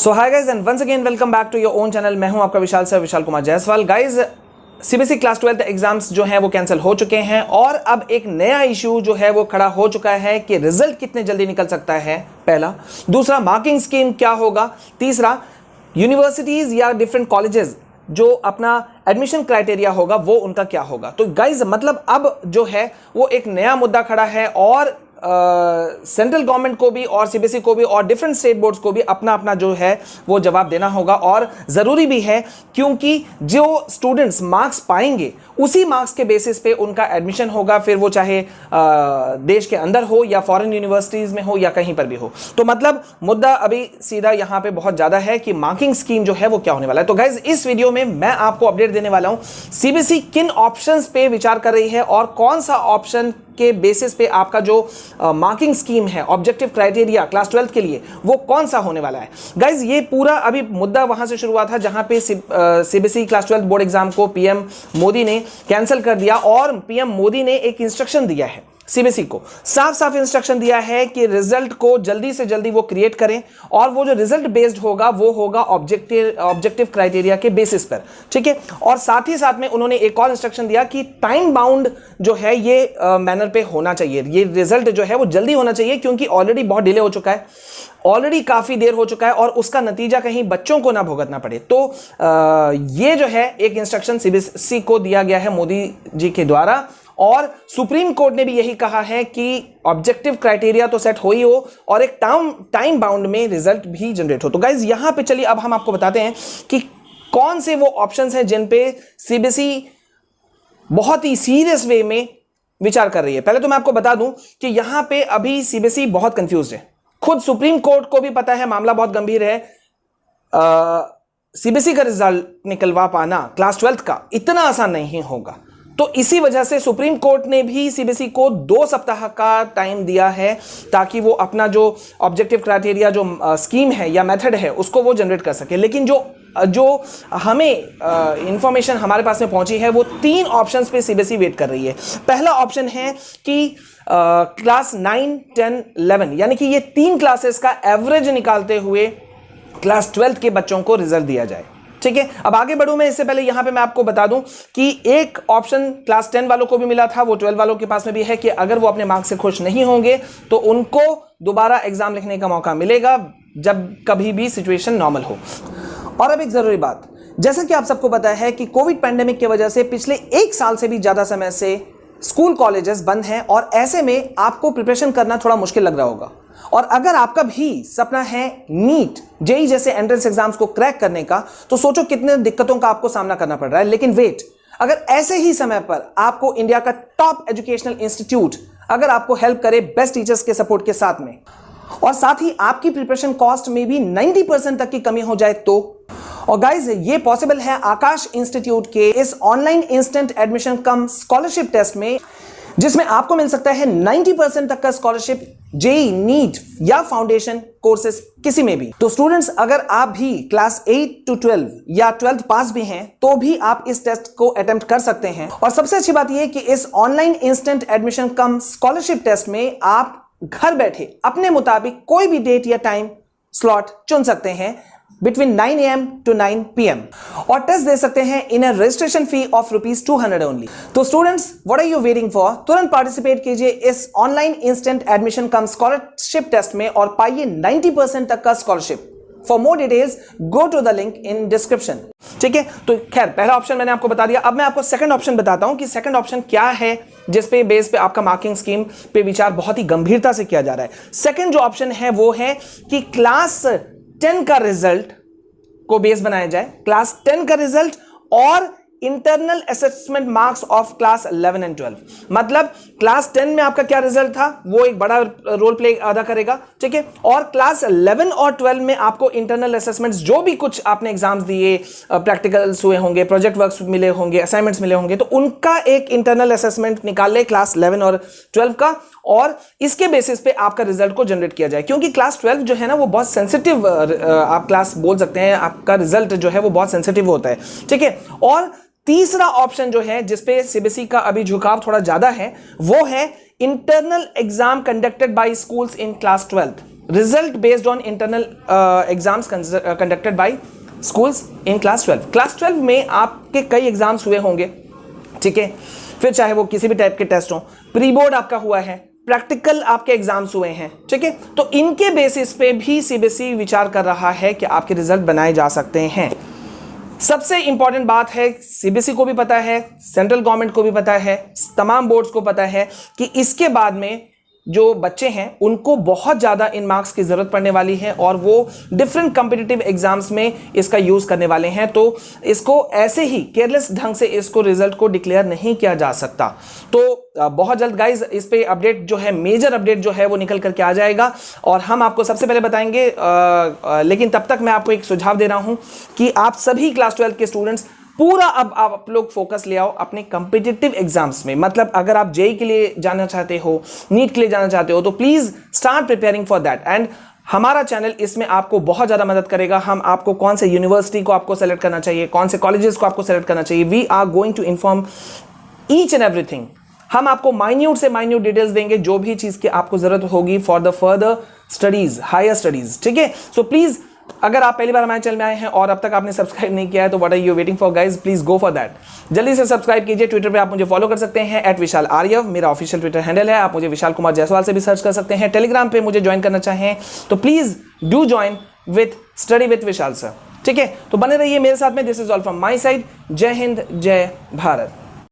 So hi guys and once again welcome back to your own channel. मैं हूं आपका Vishal sir, Vishal Kumar Jaiswal. Guys CBSE class 12 exams जो हैं वो कैंसिल हो चुके हैं और अब एक नया इशू जो है वो खड़ा हो चुका है कि रिजल्ट कितने जल्दी निकल सकता है, पहला। दूसरा, मार्किंग स्कीम क्या होगा। तीसरा, यूनिवर्सिटीज या डिफरेंट कॉलेजेस जो अपना एडमिशन क्राइटेरिया होगा वो उनका क्या होगा। तो गाइज मतलब अब जो है वो एक नया मुद्दा खड़ा है और सेंट्रल गवर्नमेंट को भी और सीबीएसई को भी और डिफरेंट स्टेट बोर्ड्स को भी अपना अपना जो है वो जवाब देना होगा। और ज़रूरी भी है क्योंकि जो स्टूडेंट्स मार्क्स पाएंगे उसी मार्क्स के बेसिस पे उनका एडमिशन होगा, फिर वो चाहे देश के अंदर हो या फॉरेन यूनिवर्सिटीज़ में हो या कहीं पर भी हो। तो मतलब मुद्दा अभी सीधा यहाँ पे बहुत ज़्यादा है कि मार्किंग स्कीम जो है वो क्या होने वाला है। तो गाइज इस वीडियो में मैं आपको अपडेट देने वाला हूँ सीबीएसई किन ऑप्शंस पे विचार कर रही है और कौन सा ऑप्शन के बेसिस पे आपका जो मार्किंग स्कीम है, ऑब्जेक्टिव क्राइटेरिया क्लास 12 के लिए, वो कौन सा होने वाला है। गाइज ये पूरा अभी मुद्दा वहां से शुरू हुआ था जहां पे सीबीएसई क्लास 12 बोर्ड एग्जाम को पीएम मोदी ने कैंसिल कर दिया और पीएम मोदी ने एक इंस्ट्रक्शन दिया है सीबीएसई को, साफ साफ इंस्ट्रक्शन दिया है कि रिजल्ट को जल्दी से जल्दी वो क्रिएट करें और वो जो रिजल्ट बेस्ड होगा वो होगा ऑब्जेक्टिव क्राइटेरिया के बेसिस पर, ठीक है। और साथ ही साथ में उन्होंने एक और इंस्ट्रक्शन दिया कि टाइम बाउंड जो है ये मैनर पे होना चाहिए, ये रिजल्ट जो है वो जल्दी होना चाहिए क्योंकि ऑलरेडी बहुत डिले हो चुका है, ऑलरेडी काफी देर हो चुका है और उसका नतीजा कहीं बच्चों को ना भुगतना पड़े। तो ये जो है एक इंस्ट्रक्शन सीबीएसई को दिया गया है मोदी जी के द्वारा और सुप्रीम कोर्ट ने भी यही कहा है कि ऑब्जेक्टिव क्राइटेरिया तो सेट हो ही हो और एक टाइम बाउंड में रिजल्ट भी जनरेट हो। तो गाइज यहां पे चलिए अब हम आपको बताते हैं कि कौन से वो ऑप्शंस हैं जिन पे सीबीएसई बहुत ही सीरियस वे में विचार कर रही है। पहले तो मैं आपको बता दूं कि यहां पे अभी सीबीएसई बहुत कंफ्यूज है, खुद सुप्रीम कोर्ट को भी पता है मामला बहुत गंभीर है। सीबीएसई का रिजल्ट निकलवा पाना क्लास 12 का इतना आसान नहीं होगा, तो इसी वजह से सुप्रीम कोर्ट ने भी सीबीएसई को 2 सप्ताह का टाइम दिया है ताकि वो अपना जो ऑब्जेक्टिव क्राइटेरिया जो स्कीम है या मेथड है उसको वो जनरेट कर सके। लेकिन जो हमें इंफॉर्मेशन हमारे पास में पहुंची है वो 3 ऑप्शंस पे सीबीएसई वेट कर रही है। पहला ऑप्शन है कि क्लास 9, 10, 11 यानी कि ये 3 क्लासेस का एवरेज निकालते हुए क्लास 12 के बच्चों को रिजल्ट दिया जाए, ठीक है। अब आगे बढ़ूं मैं, इससे पहले यहां पे मैं आपको बता दूं कि एक ऑप्शन क्लास 10 वालों को भी मिला था, वो 12 वालों के पास में भी है कि अगर वो अपने मार्क्स से खुश नहीं होंगे तो उनको दोबारा एग्जाम लिखने का मौका मिलेगा जब कभी भी सिचुएशन नॉर्मल हो। और अब एक जरूरी बात, जैसा कि आप सबको पता है कि कोविड पैंडेमिक की वजह से पिछले 1 साल से भी ज्यादा समय से स्कूल कॉलेजेस बंद हैं और ऐसे में आपको प्रिपरेशन करना थोड़ा मुश्किल लग रहा होगा। और अगर आपका भी सपना है नीट, जेईई जैसे एंट्रेंस एग्जाम्स को क्रैक करने का, तो सोचो कितने दिक्कतों का आपको सामना करना पड़ रहा है। लेकिन वेट, अगर ऐसे ही समय पर आपको इंडिया का टॉप एजुकेशनल इंस्टीट्यूट अगर आपको हेल्प करे बेस्ट टीचर्स के सपोर्ट के साथ में और साथ ही आपकी प्रिपरेशन कॉस्ट में भी 90% तक की कमी हो जाए तो, और गाइज ये पॉसिबल है आकाश इंस्टीट्यूट के इस online instant admission cum scholarship test में, जिसमें आपको मिल सकता है 90% तक का स्कॉलरशिप जेईई, नीट या फाउंडेशन कोर्सेज किसी में भी। तो स्टूडेंट्स, अगर आप भी क्लास 8 to 12 या 12th पास भी हैं तो भी आप इस टेस्ट को अटेम्प्ट कर सकते हैं। और सबसे अच्छी बात यह कि इस online instant admission cum scholarship test में आप घर बैठे अपने मुताबिक कोई भी डेट या टाइम स्लॉट चुन सकते हैं between 9 AM to 9 PM और टेस्ट दे सकते हैं in a registration fee of ₹200 only. तो students, what are you waiting for? तुरंत पार्टिसिपेट कीजिए इस online instant admission cum scholarship test में और पाइए 90% तक का scholarship. For more details go to the link in description, ठीक है। तो खैर, पहला ऑप्शन मैंने आपको बता दिया। अब मैं आपको सेकंड ऑप्शन बताता हूं कि सेकंड ऑप्शन क्या है जिस पे बेस पे आपका मार्किंग स्कीम पे विचार बहुत ही गंभीरता से किया जा रहा है। सेकंड जो ऑप्शन है वो है कि क्लास 10 का रिजल्ट को बेस बनाया जाए, क्लास 10 का रिजल्ट और internal assessment marks of class 11 and 12। मतलब क्लास 10 में आपका क्या रिजल्ट था वो एक बड़ा रोल प्ले अदा करेगा, ठीक है। और क्लास 11 और 12 में आपको इंटरनल असेसमेंट्स जो भी कुछ आपने एग्जाम्स दिए, प्रैक्टिकल्स हुए होंगे, प्रोजेक्ट वर्क्स मिले होंगे, असाइनमेंट्स मिले होंगे, तो उनका एक इंटरनल असेसमेंट निकाल ले क्लास 11 और 12 का और इसके बेसिस पे आपका रिजल्ट को जनरेट किया जाए। क्योंकि क्लास 12 जो है ना वो बहुत सेंसिटिव आप क्लास बोल सकते हैं, आपका रिजल्ट जो है वो बहुत सेंसिटिव होता है, ठीक है। और तीसरा ऑप्शन जो है जिसपे सीबीएसई का अभी झुकाव थोड़ा ज्यादा है वो है internal exam conducted by schools in class 12। Result based on internal exams conducted by schools in class 12। Class 12 में आपके कई एग्जाम्स हुए होंगे, ठीक है, फिर चाहे वो किसी भी टाइप के टेस्ट हो, प्री बोर्ड आपका हुआ है, प्रैक्टिकल आपके एग्जाम्स हुए हैं, ठीक है, तो इनके बेसिस पे भी सीबीएसई विचार कर रहा है कि आपके रिजल्ट बनाए जा सकते हैं। सबसे इंपॉर्टेंट बात है, सीबीएसई को भी पता है, सेंट्रल गवर्नमेंट को भी पता है, तमाम बोर्ड्स को पता है कि इसके बाद में जो बच्चे हैं उनको बहुत ज़्यादा इन मार्क्स की ज़रूरत पड़ने वाली है और वो डिफरेंट कॉम्पिटिटिव एग्जाम्स में इसका यूज़ करने वाले हैं। तो इसको ऐसे ही केयरलेस ढंग से इसको रिजल्ट को डिक्लेयर नहीं किया जा सकता। तो बहुत जल्द गाइज इस पे अपडेट जो है, मेजर अपडेट जो है वो निकल करके आ जाएगा और हम आपको सबसे पहले बताएंगे। लेकिन तब तक मैं आपको एक सुझाव दे रहा हूं कि आप सभी क्लास 12 के स्टूडेंट्स पूरा अब आप लोग फोकस ले आओ अपने कॉम्पिटिटिव एग्जाम्स में। मतलब अगर आप जेई के लिए जाना चाहते हो, नीट के लिए जाना चाहते हो, तो please start preparing for that. And हमारा चैनल इसमें आपको बहुत ज्यादा मदद करेगा। हम आपको कौन से यूनिवर्सिटी को आपको सेलेक्ट करना चाहिए, कौन से कॉलेजेस को आपको सेलेक्ट करना चाहिए, we are going to inform each and everything. हम आपको माइन्यूट से माइन्यूट डिटेल्स देंगे, जो भी चीज की आपको जरूरत होगी for the further studies, higher studies, ठीक है। सो प्लीज, अगर आप पहली बार हमारे चैनल में आए हैं और अब तक आपने सब्सक्राइब नहीं किया है तो what are you waiting for guys, please go for that. जल्दी से सब्सक्राइब कीजिए। ट्विटर पे आप मुझे फॉलो कर सकते हैं @विशाल आर्यव, मेरा ऑफिशियल ट्विटर हैंडल है। आप मुझे विशाल कुमार जायसवाल से भी सर्च कर सकते हैं। टेलीग्राम पे मुझे ज्वाइन करना चाहें तो please do join with study with Vishal sir, ठीक है। तो बने रहिए मेरे साथ में। This is all from my side. जय हिंद, जय भारत।